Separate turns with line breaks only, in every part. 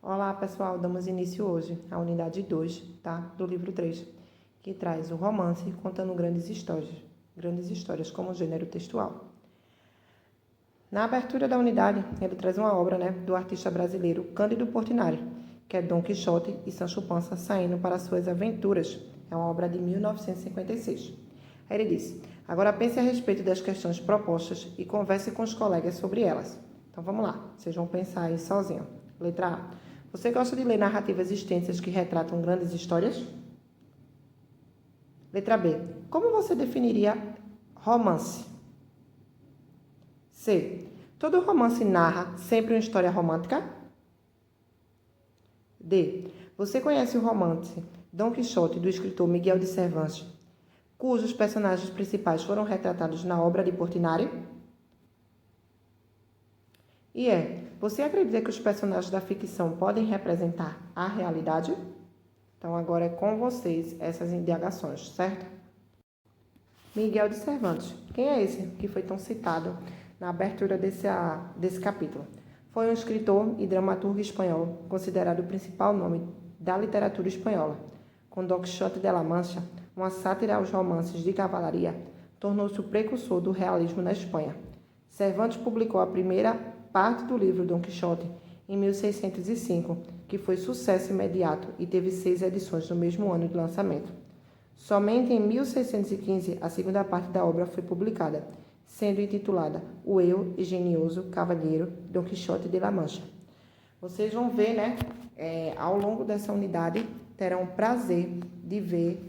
Olá pessoal, damos início hoje à unidade 2, tá? Do livro 3, que traz o romance contando grandes histórias como gênero textual. Na abertura da unidade, ele traz uma obra, do artista brasileiro Cândido Portinari, que é Dom Quixote e Sancho Panza saindo para suas aventuras. É uma obra de 1956. Aí ele diz: agora pense a respeito das questões propostas e converse com os colegas sobre elas. Então vamos lá, vocês vão pensar aí sozinho. Letra A. Você gosta de ler narrativas extensas que retratam grandes histórias? Letra B. Como você definiria romance? C. Todo romance narra sempre uma história romântica? D. Você conhece o romance Dom Quixote, do escritor Miguel de Cervantes, cujos personagens principais foram retratados na obra de Portinari? E você acredita que os personagens da ficção podem representar a realidade? Então, agora é com vocês essas indagações, certo? Miguel de Cervantes. Quem é esse que foi tão citado na abertura desse capítulo? Foi um escritor e dramaturgo espanhol, considerado o principal nome da literatura espanhola. Com Don Quixote de la Mancha, uma sátira aos romances de cavalaria, tornou-se o precursor do realismo na Espanha. Cervantes publicou a primeira parte do livro Dom Quixote em 1605, que foi sucesso imediato e teve 6 edições no mesmo ano de lançamento. Somente em 1615 a segunda parte da obra foi publicada, sendo intitulada O Eu Engenhoso Cavalheiro Dom Quixote de la Mancha. Vocês vão ver, ao longo dessa unidade, terão o prazer de ver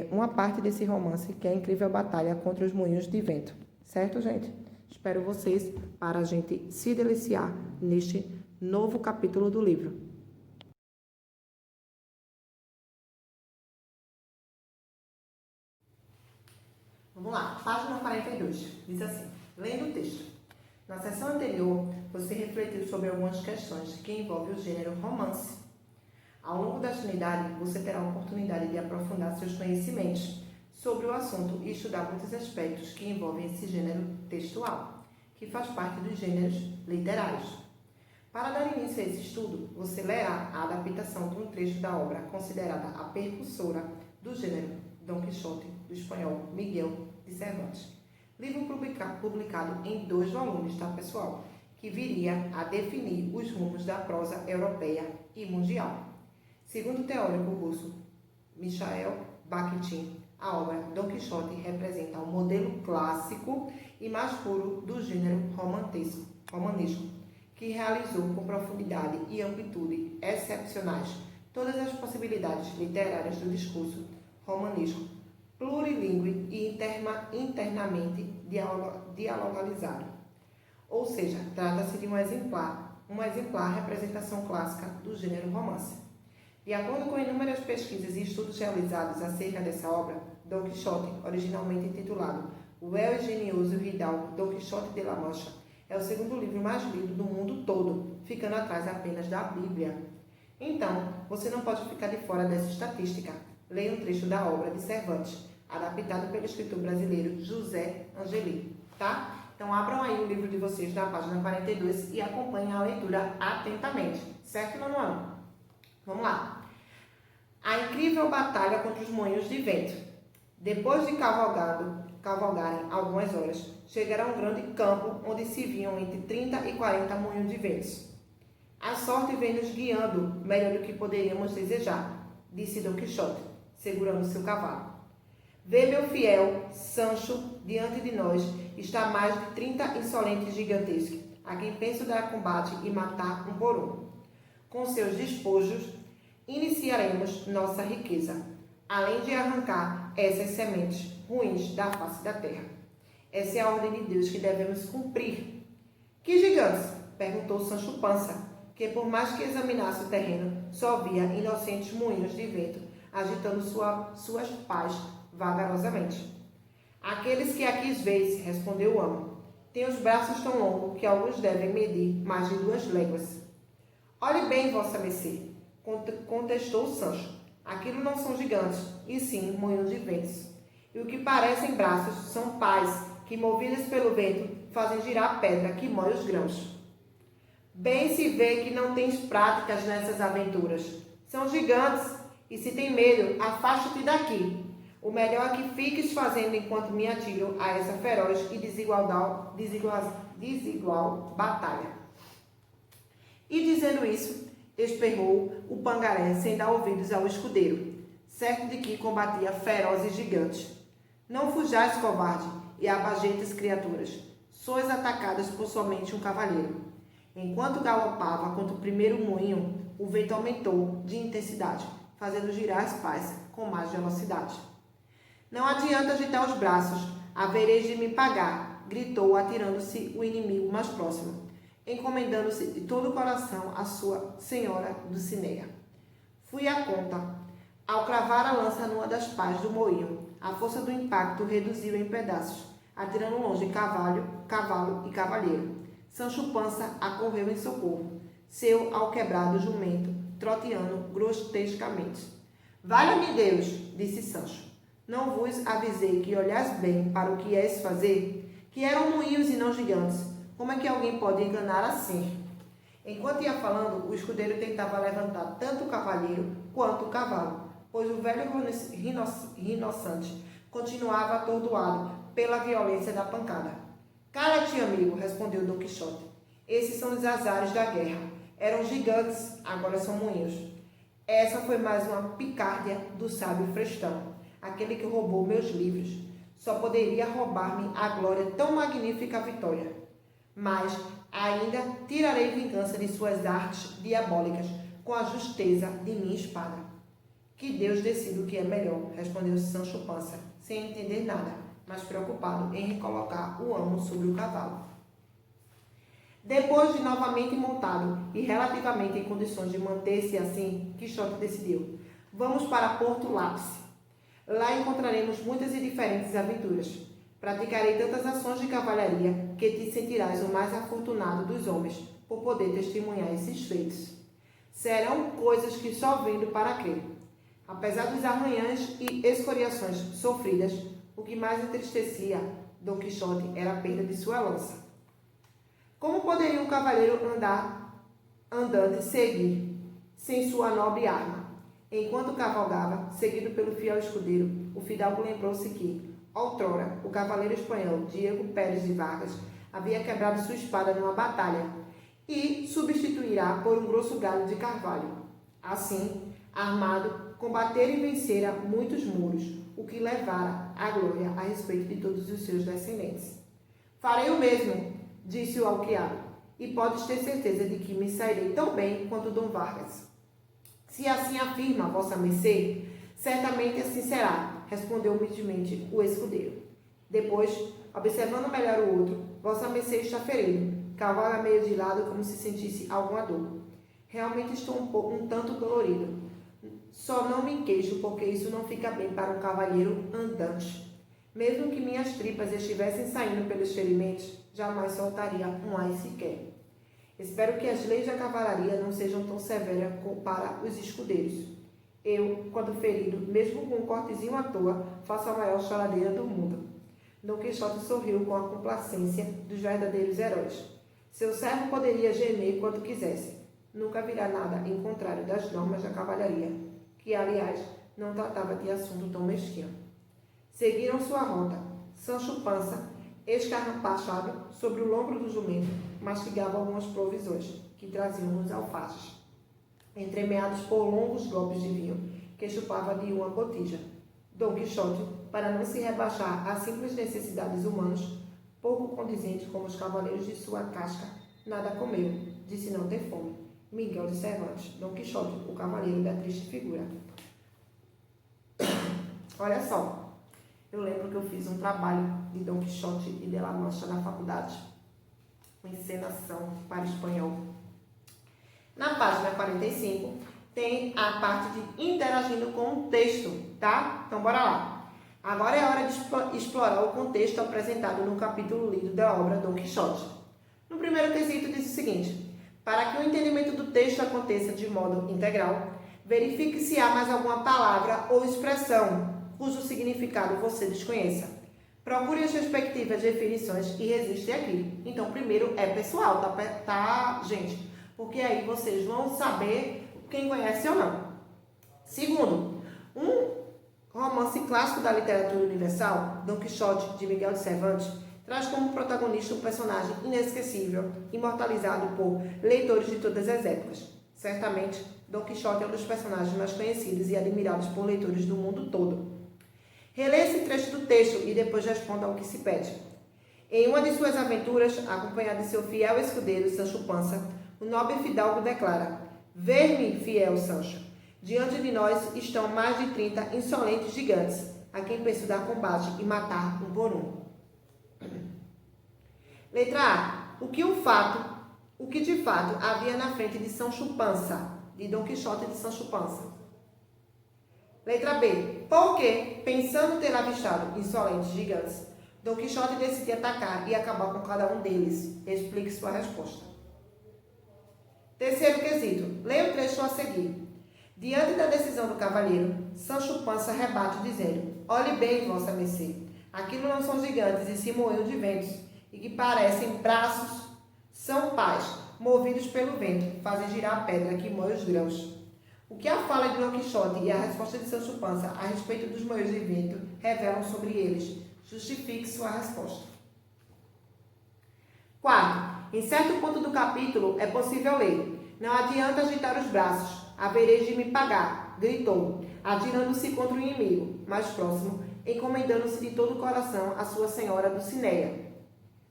uma parte desse romance, que é a incrível batalha contra os moinhos de vento. Certo, gente? Espero vocês para a gente se deliciar neste novo capítulo do livro. Vamos lá, página 42. Diz assim: lendo o texto. Na sessão anterior, você refletiu sobre algumas questões que envolvem o gênero romance. Ao longo desta unidade, você terá a oportunidade de aprofundar seus conhecimentos sobre o assunto e estudar muitos aspectos que envolvem esse gênero textual, que faz parte dos gêneros literários. Para dar início a esse estudo, você lerá a adaptação de um trecho da obra considerada a precursora do gênero Dom Quixote, do espanhol Miguel de Cervantes. Livro publicado em 2 volumes, tá, pessoal? Que viria a definir os rumos da prosa europeia e mundial. Segundo o teórico russo Michael Bakhtin, a obra Dom Quixote representa um modelo clássico e mais puro do gênero romanesco, que realizou com profundidade e amplitude excepcionais todas as possibilidades literárias do discurso romanesco, plurilingue e internamente dialogalizado. Ou seja, trata-se de uma exemplar representação clássica do gênero romance. De acordo com inúmeras pesquisas e estudos realizados acerca dessa obra, Dom Quixote, originalmente intitulado O El Engenhoso Hidalgo Dom Quixote de la Mancha, é o segundo livro mais lido do mundo todo, ficando atrás apenas da Bíblia. Então, você não pode ficar de fora dessa estatística. Leia um trecho da obra de Cervantes, adaptado pelo escritor brasileiro José Angeli, tá? Então, abram aí o livro de vocês na página 42 e acompanhem a leitura atentamente. Certo, Manuel? Vamos lá. A incrível batalha contra os moinhos de vento. Depois de cavalgarem algumas horas, chegaram a um grande campo onde se viam entre 30 e 40 moinhos de ventos. A sorte vem nos guiando melhor do que poderíamos desejar, disse Dom Quixote, segurando seu cavalo. Vê, meu fiel Sancho, diante de nós está mais de 30 insolentes gigantescos, a quem penso dar combate e matar um por um. Com seus despojos, iniciaremos nossa riqueza, além de arrancar essas sementes ruins da face da terra. Essa é a ordem de Deus que devemos cumprir. Que gigantes? Perguntou Sancho Panza, que por mais que examinasse o terreno, só via inocentes moinhos de vento agitando suas pás vagarosamente. Aqueles que aqui vês, respondeu o amo, têm os braços tão longos que alguns devem medir mais de 2 léguas. Olhe bem, vossa mercê, contestou Sancho. Aquilo não são gigantes, e sim moinhos de ventos. E o que parecem braços são pás que, movidas pelo vento, fazem girar a pedra que moe os grãos. Bem se vê que não tens práticas nessas aventuras. São gigantes, e se tem medo, afasta-te daqui. O melhor é que fiques fazendo enquanto me atiro a essa feroz e desigual batalha. E dizendo isso, esperrou o pangaré sem dar ouvidos ao escudeiro, certo de que combatia ferozes gigantes. Não fujais, covarde, e abajetas criaturas. Sois atacadas por somente um cavaleiro. Enquanto galopava contra o primeiro moinho, o vento aumentou de intensidade, fazendo girar as pás com mais velocidade. Não adianta agitar os braços, havereis de me pagar, gritou, atirando-se o inimigo mais próximo, encomendando-se de todo o coração à sua senhora Dulcinea. Fui à conta. Ao cravar a lança numa das pás do moinho, a força do impacto reduziu em pedaços, atirando longe cavalo e cavalheiro. Sancho Pança acorreu em socorro, seu alquebrado jumento, troteando grotescamente. Valha-me Deus, disse Sancho. Não vos avisei que olhais bem para o que és fazer, que eram moinhos e não gigantes. Como é que alguém pode enganar assim? Enquanto ia falando, o escudeiro tentava levantar tanto o cavalheiro quanto o cavalo, pois o velho rinoceronte continuava atordoado pela violência da pancada. Cala-te, amigo, respondeu Dom Quixote. Esses são os azares da guerra. Eram gigantes, agora são moinhos. Essa foi mais uma picárdia do sábio Frestão, aquele que roubou meus livros. Só poderia roubar-me a glória tão magnífica vitória. Mas ainda tirarei vingança de suas artes diabólicas com a justeza de minha espada. Que Deus decida o que é melhor, respondeu Sancho Pança, sem entender nada, mas preocupado em recolocar o amo sobre o cavalo. Depois de novamente montado e relativamente em condições de manter-se assim, Quixote decidiu: vamos para Porto Lápice. Lá encontraremos muitas e diferentes aventuras. Praticarei tantas ações de cavalharia que te sentirás o mais afortunado dos homens por poder testemunhar esses feitos. Serão coisas que só vendo para crer. Apesar dos arranhões e escoriações sofridas, o que mais entristecia Dom Quixote era a perda de sua lança. Como poderia um cavaleiro andante seguir sem sua nobre arma? Enquanto cavalgava, seguido pelo fiel escudeiro, o fidalgo lembrou-se que, outrora, o cavaleiro espanhol Diego Pérez de Vargas havia quebrado sua espada numa batalha e substituirá por um grosso galho de carvalho. Assim, armado, combatera e vencera muitos muros, o que levara a glória a respeito de todos os seus descendentes. Farei o mesmo, disse-o ao criado, e podes ter certeza de que me sairei tão bem quanto Dom Vargas. Se assim afirma vossa mercê, certamente assim será, respondeu humildemente o escudeiro. Depois, observando melhor o outro, vossa mercê está ferido, cavalga meio de lado como se sentisse alguma dor. Realmente estou um tanto dolorido. Só não me queixo, porque isso não fica bem para um cavalheiro andante. Mesmo que minhas tripas estivessem saindo pelos ferimentos, jamais soltaria um ai sequer. Espero que as leis da cavalaria não sejam tão severas para os escudeiros. Eu, quando ferido, mesmo com um cortezinho à toa, faço a maior choradeira do mundo. Dom Quixote sorriu com a complacência dos verdadeiros heróis. Seu servo poderia gemer quanto quisesse. Nunca virá nada em contrário das normas da cavalaria, que, aliás, não tratava de assunto tão mesquinho. Seguiram sua rota. Sancho Pança, escarrapachado sobre o lombo do jumento, mastigava algumas provisões que traziam os alfaces, entremeados por longos golpes de vinho que chupava de uma botija. Dom Quixote, para não se rebaixar a simples necessidades humanas, pouco condizentes como os cavaleiros de sua casca, nada comeu, disse não ter fome. Miguel de Cervantes, Dom Quixote, o cavaleiro da triste figura. Olha só, eu lembro que eu fiz um trabalho de Dom Quixote e de La Mancha na faculdade, uma encenação para espanhol. Na página 45, tem a parte de interagindo com o texto, tá? Então, bora lá. Agora é hora de explorar o contexto apresentado no capítulo lido da obra Dom Quixote. No primeiro quesito diz o seguinte: para que o entendimento do texto aconteça de modo integral, verifique se há mais alguma palavra ou expressão cujo significado você desconheça. Procure as respectivas definições e registre aqui. Então, primeiro é pessoal, tá, gente? Porque aí vocês vão saber quem conhece ou não. Segundo, um romance clássico da literatura universal, Dom Quixote, de Miguel de Cervantes, traz como protagonista um personagem inesquecível, imortalizado por leitores de todas as épocas. Certamente, Dom Quixote é um dos personagens mais conhecidos e admirados por leitores do mundo todo. Releia esse trecho do texto e depois responda ao que se pede. Em uma de suas aventuras, acompanhado de seu fiel escudeiro, Sancho Panza, o nobre fidalgo declara: "Ver-me, fiel Sancho, diante de nós estão mais de 30 insolentes gigantes, a quem penso dar combate e matar um por um." Letra A. O que de fato havia na frente de Sancho Panza, de Dom Quixote de Sancho Panza. Letra B. Porque, pensando ter avistado insolentes gigantes, Dom Quixote decidiu atacar e acabar com cada um deles. Explique sua resposta. Terceiro quesito. Leia o trecho a seguir. Diante da decisão do cavalheiro, Sancho Panza rebate dizendo: "Olhe bem, vossa mercê, aquilo não são gigantes e sim moinhos de ventos, e que parecem braços, são pás, movidos pelo vento, fazem girar a pedra que moe os grãos." O que a fala de Dom Quixote e a resposta de Sancho Panza a respeito dos moinhos de vento revelam sobre eles? Justifique sua resposta. 4. Em certo ponto do capítulo é possível ler: "Não adianta agitar os braços, havereis de me pagar", gritou, atirando-se contra o inimigo mais próximo, encomendando-se de todo o coração a sua senhora Dulcinea.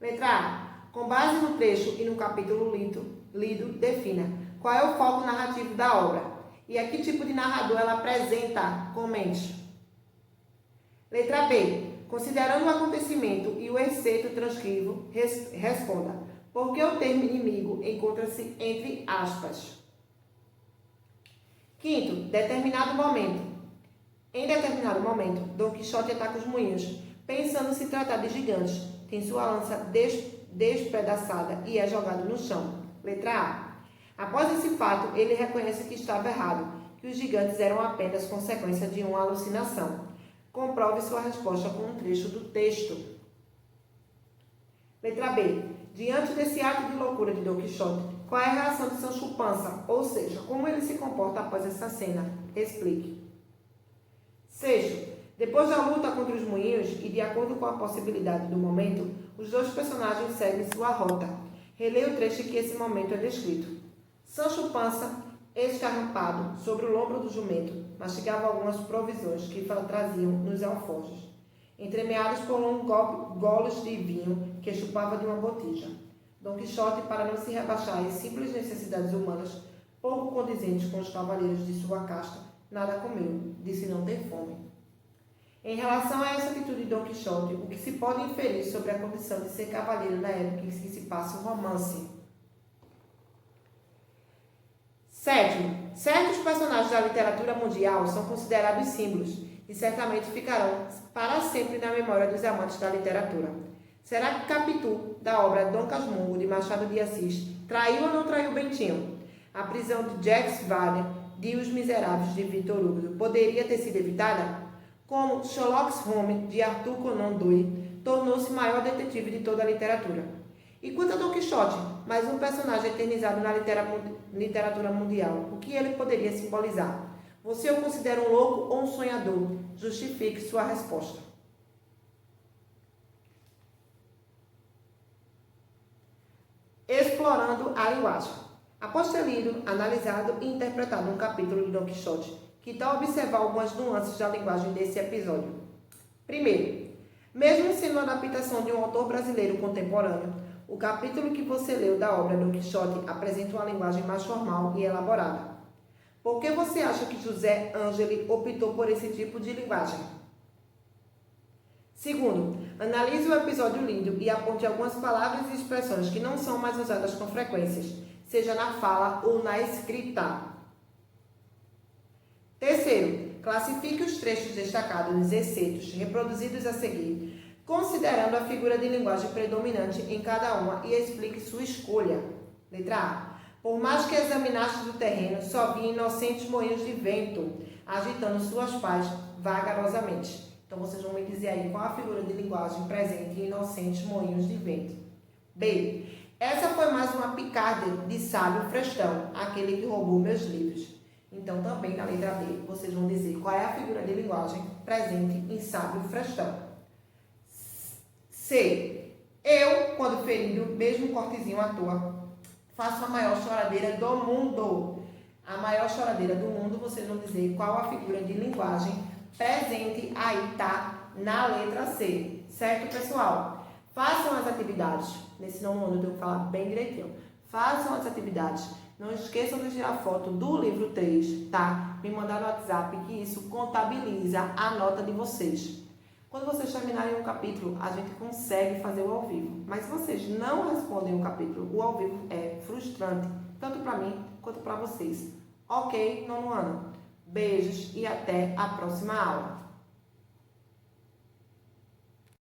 Letra A. Com base no trecho e no capítulo lido, defina qual é o foco narrativo da obra e a que tipo de narrador ela apresenta. Comente. Letra B. Considerando o acontecimento e o excerto transcrito, responda: por que o termo inimigo encontra-se entre aspas? Quinto, em determinado momento, Dom Quixote ataca os moinhos, pensando se tratar de gigantes. Tem sua lança despedaçada e é jogado no chão. Letra A. Após esse fato, ele reconhece que estava errado, que os gigantes eram apenas consequência de uma alucinação. Comprove sua resposta com um trecho do texto. Letra B. Diante desse ato de loucura de Dom Quixote, qual é a reação de Sancho Panza? Ou seja, como ele se comporta após essa cena? Explique. Sexto. Depois da luta contra os moinhos e de acordo com a possibilidade do momento, os dois personagens seguem sua rota. Releia o trecho que esse momento é descrito. Sancho Panza, escarrampado sobre o lombo do jumento, mastigava algumas provisões que traziam nos alforjes, entremeados por longos goles de vinho que chupava de uma botija. Dom Quixote, para não se rebaixar às simples necessidades humanas, pouco condizentes com os cavaleiros de sua casta, nada comeu, disse não ter fome. Em relação a essa atitude de Dom Quixote, o que se pode inferir sobre a condição de ser cavaleiro na época em que se passa o romance? Sétimo, certos personagens da literatura mundial são considerados símbolos e certamente ficarão para sempre na memória dos amantes da literatura. Será que Capitu, da obra Dom Casmurro, de Machado de Assis, traiu ou não traiu Bentinho? A prisão de Jacques Wagner, de Os Miseráveis, de Victor Hugo, poderia ter sido evitada? Como Sherlock Holmes, de Arthur Conan Doyle, tornou-se o maior detetive de toda a literatura. E quanto a Dom Quixote, mais um personagem eternizado na literatura mundial, o que ele poderia simbolizar? Você o considera um louco ou um sonhador? Justifique sua resposta. Explorando a linguagem. Após ter lido, analisado e interpretado um capítulo de Dom Quixote, que tal observar algumas nuances da linguagem desse episódio? Primeiro, mesmo sendo uma adaptação de um autor brasileiro contemporâneo, o capítulo que você leu da obra Dom Quixote apresenta uma linguagem mais formal e elaborada. Por que você acha que José Ângeli optou por esse tipo de linguagem? Segundo, analise o episódio lido e aponte algumas palavras e expressões que não são mais usadas com frequência, seja na fala ou na escrita. Terceiro, classifique os trechos destacados nos excertos reproduzidos a seguir, considerando a figura de linguagem predominante em cada uma e explique sua escolha. Letra A. Por mais que examinaste o terreno, só vi inocentes moinhos de vento, agitando suas pás vagarosamente. Então, vocês vão me dizer aí qual a figura de linguagem presente em Inocentes Moinhos de Vento. B. Essa foi mais uma picardia de sábio frestão, aquele que roubou meus livros. Então, também na letra B, vocês vão dizer qual é a figura de linguagem presente em sábio frestão. C. Eu, quando ferido, mesmo um cortezinho à toa, faço a maior choradeira do mundo. A maior choradeira do mundo, vocês vão dizer qual a figura de linguagem presente aí tá na letra C. Certo, pessoal? Façam as atividades. Nesse nono ano eu tenho que falar bem direitinho. Façam as atividades. Não esqueçam de tirar foto do livro 3, tá? Me mandar no WhatsApp que isso contabiliza a nota de vocês. Quando vocês terminarem um capítulo, a gente consegue fazer o ao vivo. Mas se vocês não respondem o capítulo, o ao vivo é frustrante, tanto para mim quanto para vocês. Ok, nono ano? Beijos e até a próxima aula.